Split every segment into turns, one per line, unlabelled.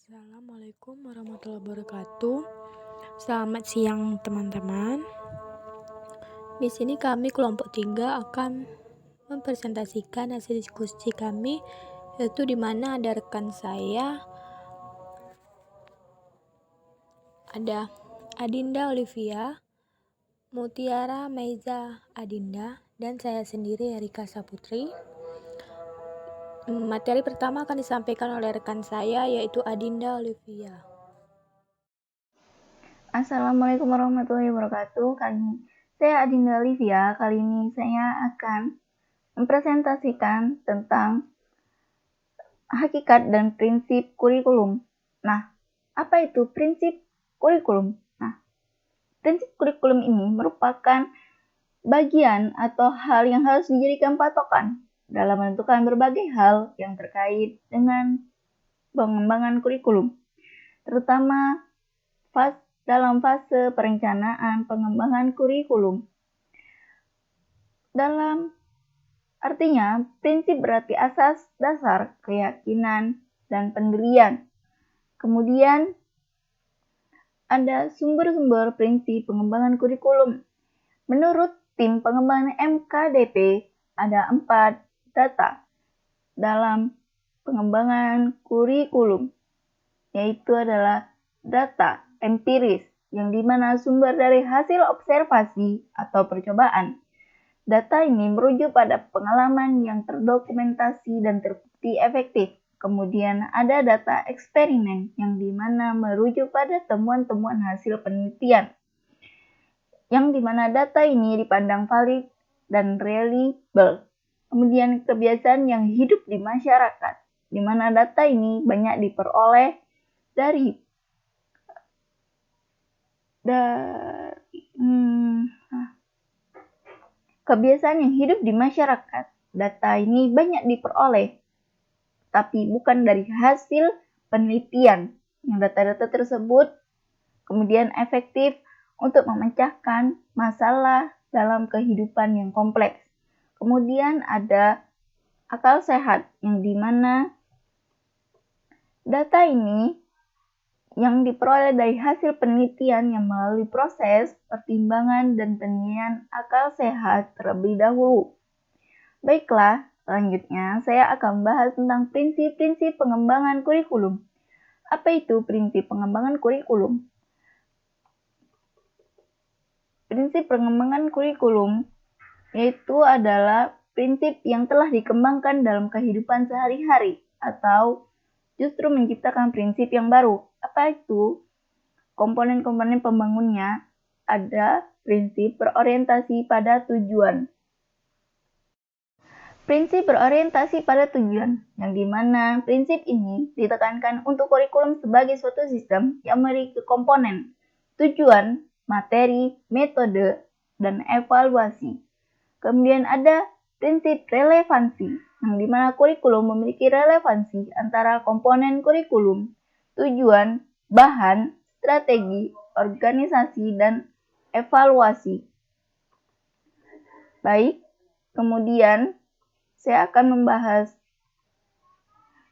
Assalamualaikum warahmatullahi wabarakatuh. Selamat siang teman-teman. Di sini kami kelompok 3 akan mempresentasikan hasil diskusi kami, yaitu di mana ada rekan saya, ada Adinda Olivia, Mutiara Meiza Adinda, dan saya sendiri Erika Saputri. Materi pertama akan disampaikan oleh rekan saya, yaitu Adinda Olivia.
Assalamualaikum warahmatullahi wabarakatuh. Saya Adinda Olivia. Kali ini saya akan mempresentasikan tentang hakikat dan prinsip kurikulum. Nah, apa itu prinsip kurikulum? Nah, prinsip kurikulum ini merupakan bagian atau hal yang harus dijadikan patokan dalam menentukan berbagai hal yang terkait dengan pengembangan kurikulum, terutama dalam fase perencanaan pengembangan kurikulum. Artinya, prinsip berarti asas, dasar, keyakinan, dan pendirian. Kemudian, ada sumber-sumber prinsip pengembangan kurikulum. Menurut tim pengembangan MKDP, ada 4 data dalam pengembangan kurikulum, yaitu adalah data empiris, yang dimana sumber dari hasil observasi atau percobaan. Data ini merujuk pada pengalaman yang terdokumentasi dan terbukti efektif. Kemudian ada data eksperimen, yang dimana merujuk pada temuan-temuan hasil penelitian, yang dimana data ini dipandang valid dan reliable. Kemudian kebiasaan yang hidup di masyarakat, di mana data ini banyak diperoleh dari kebiasaan yang hidup di masyarakat. Data ini banyak diperoleh, tapi bukan dari hasil penelitian. Yang data-data tersebut kemudian efektif untuk memecahkan masalah dalam kehidupan yang kompleks. Kemudian ada akal sehat, yang dimana data ini yang diperoleh dari hasil penelitian yang melalui proses pertimbangan dan penilaian akal sehat terlebih dahulu. Baiklah, selanjutnya saya akan membahas tentang prinsip-prinsip pengembangan kurikulum. Apa itu prinsip pengembangan kurikulum? Prinsip pengembangan kurikulum yaitu adalah prinsip yang telah dikembangkan dalam kehidupan sehari-hari atau justru menciptakan prinsip yang baru. Apa itu? Komponen-komponen pembangunnya ada prinsip berorientasi pada tujuan. Prinsip berorientasi pada tujuan, yang dimana prinsip ini ditekankan untuk kurikulum sebagai suatu sistem yang memiliki komponen, tujuan, materi, metode, dan evaluasi. Kemudian ada prinsip relevansi, yang dimana kurikulum memiliki relevansi antara komponen kurikulum, tujuan, bahan, strategi, organisasi, dan evaluasi. Baik, kemudian saya akan membahas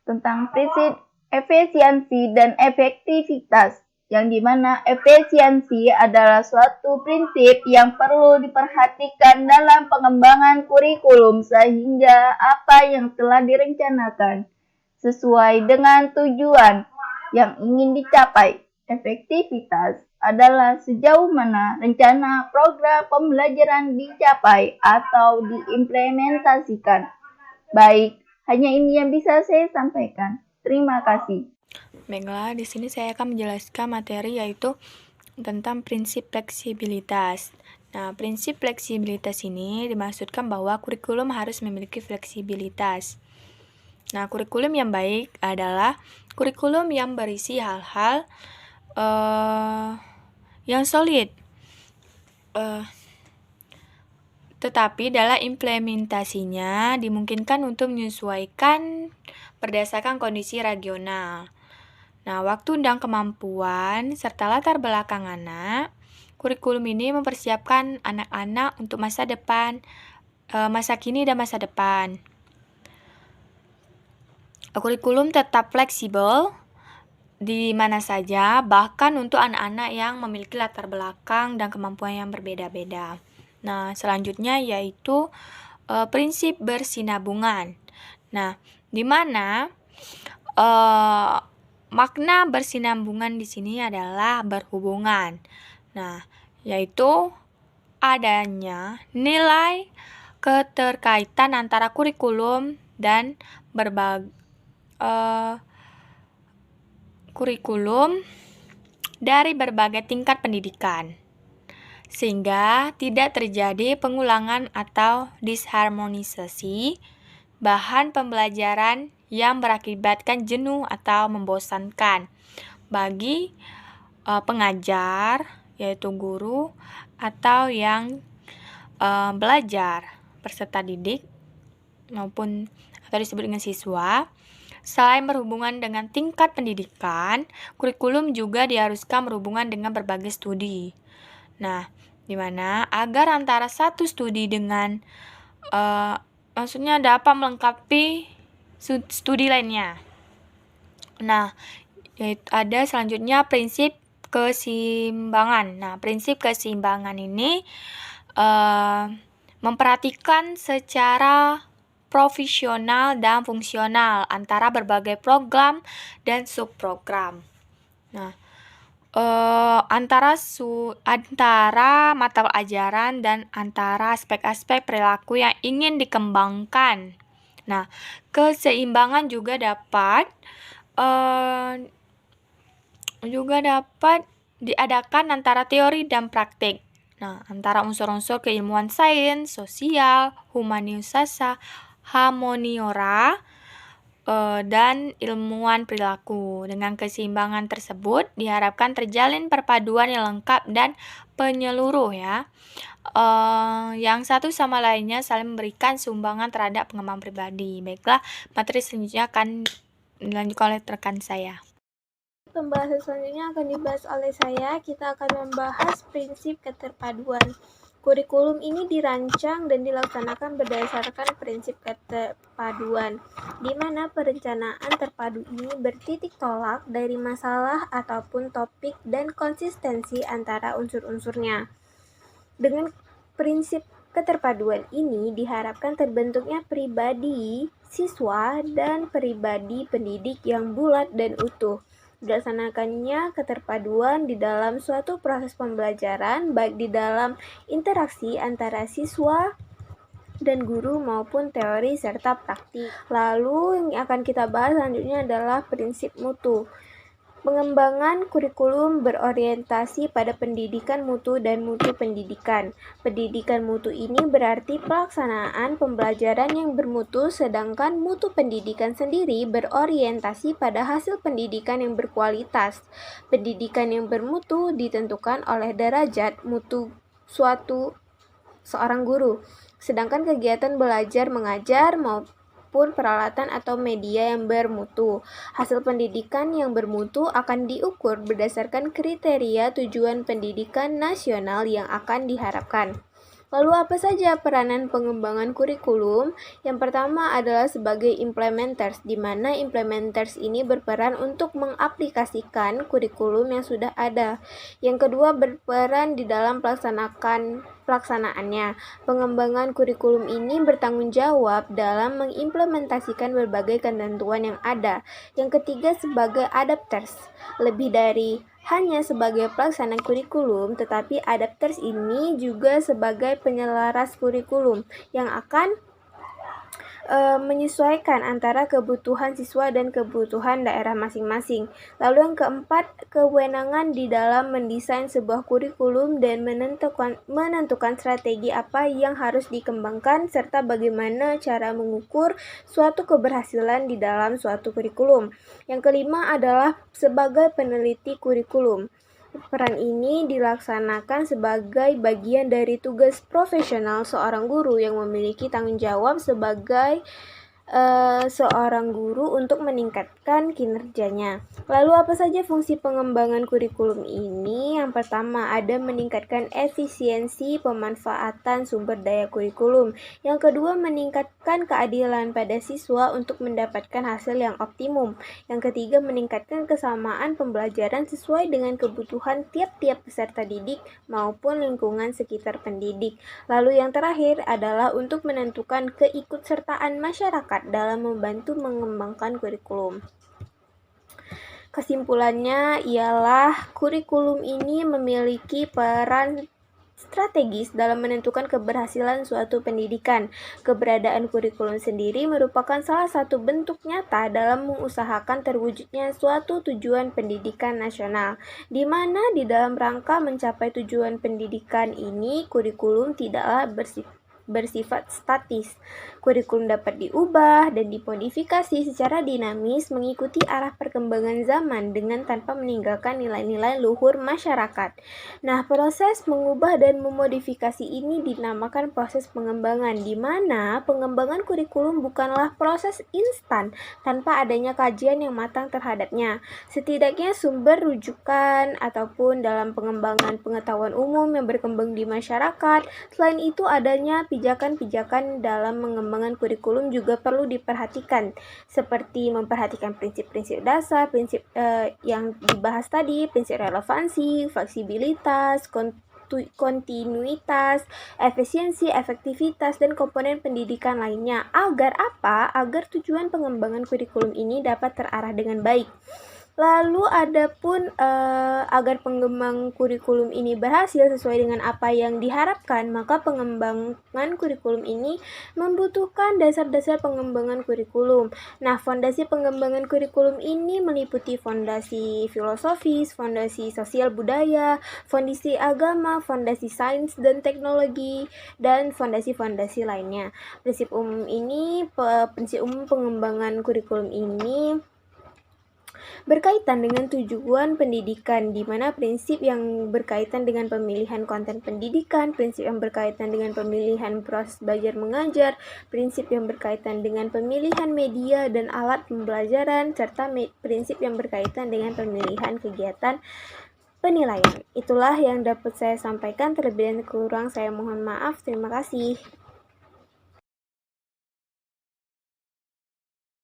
tentang prinsip efisiensi dan efektivitas, yang dimana efisiensi adalah suatu prinsip yang perlu diperhatikan dalam pengembangan kurikulum sehingga apa yang telah direncanakan sesuai dengan tujuan yang ingin dicapai. Efektivitas adalah sejauh mana rencana program pembelajaran dicapai atau diimplementasikan. Baik, hanya ini yang bisa saya sampaikan. Terima kasih.
Baiklah, di sini saya akan menjelaskan materi yaitu tentang prinsip fleksibilitas. Nah, prinsip fleksibilitas ini dimaksudkan bahwa kurikulum harus memiliki fleksibilitas. Nah, kurikulum yang baik adalah kurikulum yang berisi hal-hal yang solid. Tetapi dalam implementasinya dimungkinkan untuk menyesuaikan berdasarkan kondisi regional. Nah, waktu dan kemampuan serta latar belakang anak, kurikulum ini mempersiapkan anak-anak untuk masa depan, masa kini dan masa depan. Kurikulum tetap fleksibel di mana saja, bahkan untuk anak-anak yang memiliki latar belakang dan kemampuan yang berbeda-beda. Nah, selanjutnya yaitu prinsip bersinambungan. Nah, di mana makna bersinambungan di sini adalah berhubungan. Nah, yaitu adanya nilai keterkaitan antara kurikulum dan kurikulum dari berbagai tingkat pendidikan, sehingga tidak terjadi pengulangan atau disharmonisasi bahan pembelajaran yang berakibatkan jenuh atau membosankan bagi pengajar, yaitu guru, atau yang belajar, peserta didik, maupun atau disebut dengan siswa. Selain berhubungan dengan tingkat pendidikan, kurikulum juga diharuskan berhubungan dengan berbagai studi. Nah, di mana agar antara satu studi dengan maksudnya dapat melengkapi studi lainnya. Nah, ada selanjutnya prinsip keseimbangan. Nah, prinsip keseimbangan ini memperhatikan secara profesional dan fungsional antara berbagai program dan subprogram. Nah, antara mata pelajaran dan antara aspek-aspek perilaku yang ingin dikembangkan. Nah, keseimbangan juga dapat diadakan antara teori dan praktik. Nah, antara unsur-unsur keilmuan sains, sosial, humaniora, dan ilmuwan perilaku. Dengan keseimbangan tersebut diharapkan terjalin perpaduan yang lengkap dan penyeluruh ya. Yang satu sama lainnya saling memberikan sumbangan terhadap pengembangan pribadi. Baiklah, materi selanjutnya akan dilanjutkan oleh rekan saya.
Pembahasan selanjutnya akan dibahas oleh saya. Kita akan membahas prinsip keterpaduan. Kurikulum ini dirancang dan dilaksanakan berdasarkan prinsip keterpaduan, di mana perencanaan terpadu ini bertitik tolak dari masalah ataupun topik dan konsistensi antara unsur-unsurnya. Dengan prinsip keterpaduan ini diharapkan terbentuknya pribadi siswa dan pribadi pendidik yang bulat dan utuh. Dilaksanakannya keterpaduan di dalam suatu proses pembelajaran, baik di dalam interaksi antara siswa dan guru maupun teori serta praktik. Lalu yang akan kita bahas selanjutnya adalah prinsip mutu. Pengembangan kurikulum berorientasi pada pendidikan mutu dan mutu pendidikan. Pendidikan mutu ini berarti pelaksanaan pembelajaran yang bermutu, sedangkan mutu pendidikan sendiri berorientasi pada hasil pendidikan yang berkualitas. Pendidikan yang bermutu ditentukan oleh derajat mutu seorang guru, sedangkan kegiatan belajar mengajar maupun peralatan atau media yang bermutu. Hasil pendidikan yang bermutu akan diukur berdasarkan kriteria tujuan pendidikan nasional yang akan diharapkan. Lalu apa saja peranan pengembangan kurikulum? Yang pertama adalah sebagai implementers, di mana implementers ini berperan untuk mengaplikasikan kurikulum yang sudah ada. Yang kedua berperan di dalam pelaksanaannya. Pengembangan kurikulum ini bertanggung jawab dalam mengimplementasikan berbagai ketentuan yang ada. Yang ketiga sebagai adapters, lebih dari hanya sebagai pelaksana kurikulum, tetapi adapters ini juga sebagai penyelaras kurikulum yang akan menyesuaikan antara kebutuhan siswa dan kebutuhan daerah masing-masing. Lalu yang keempat, kewenangan di dalam mendesain sebuah kurikulum dan menentukan strategi apa yang harus dikembangkan serta bagaimana cara mengukur suatu keberhasilan di dalam suatu kurikulum. Yang kelima adalah sebagai peneliti kurikulum. Peran ini dilaksanakan sebagai bagian dari tugas profesional seorang guru yang memiliki tanggung jawab sebagai seorang guru untuk meningkatkan meningkatkan kinerjanya. Lalu apa saja fungsi pengembangan kurikulum ini? Yang pertama, ada meningkatkan efisiensi pemanfaatan sumber daya kurikulum. Yang kedua, meningkatkan keadilan pada siswa untuk mendapatkan hasil yang optimum. Yang ketiga, meningkatkan kesamaan pembelajaran sesuai dengan kebutuhan tiap-tiap peserta didik maupun lingkungan sekitar pendidik. Lalu yang terakhir adalah untuk menentukan keikutsertaan masyarakat dalam membantu mengembangkan kurikulum. Kesimpulannya ialah kurikulum ini memiliki peran strategis dalam menentukan keberhasilan suatu pendidikan. Keberadaan kurikulum sendiri merupakan salah satu bentuk nyata dalam mengusahakan terwujudnya suatu tujuan pendidikan nasional, di mana di dalam rangka mencapai tujuan pendidikan ini, kurikulum tidaklah bersifat statis. Kurikulum dapat diubah dan dimodifikasi secara dinamis mengikuti arah perkembangan zaman dengan tanpa meninggalkan nilai-nilai luhur masyarakat. Nah, proses mengubah dan memodifikasi ini dinamakan proses pengembangan, di mana pengembangan kurikulum bukanlah proses instan tanpa adanya kajian yang matang terhadapnya. Setidaknya sumber rujukan ataupun dalam pengembangan pengetahuan umum yang berkembang di masyarakat. Selain itu, adanya pijakan-pijakan dalam pengembangan kurikulum juga perlu diperhatikan, seperti memperhatikan prinsip-prinsip dasar, prinsip yang dibahas tadi, prinsip relevansi, fleksibilitas, kontinuitas, efisiensi, efektivitas, dan komponen pendidikan lainnya. Agar apa? Agar tujuan pengembangan kurikulum ini dapat terarah dengan baik. Lalu adapun agar pengembangan kurikulum ini berhasil sesuai dengan apa yang diharapkan, maka pengembangan kurikulum ini membutuhkan dasar-dasar pengembangan kurikulum. Nah, fondasi pengembangan kurikulum ini meliputi fondasi filosofis, fondasi sosial budaya, fondasi agama, fondasi sains dan teknologi, dan fondasi-fondasi lainnya. Prinsip umum pengembangan kurikulum ini berkaitan dengan tujuan pendidikan, di mana prinsip yang berkaitan dengan pemilihan konten pendidikan, prinsip yang berkaitan dengan pemilihan proses belajar mengajar, prinsip yang berkaitan dengan pemilihan media dan alat pembelajaran, serta prinsip yang berkaitan dengan pemilihan kegiatan penilaian. Itulah yang dapat saya sampaikan, terlebih dan kurang saya mohon maaf. Terima kasih.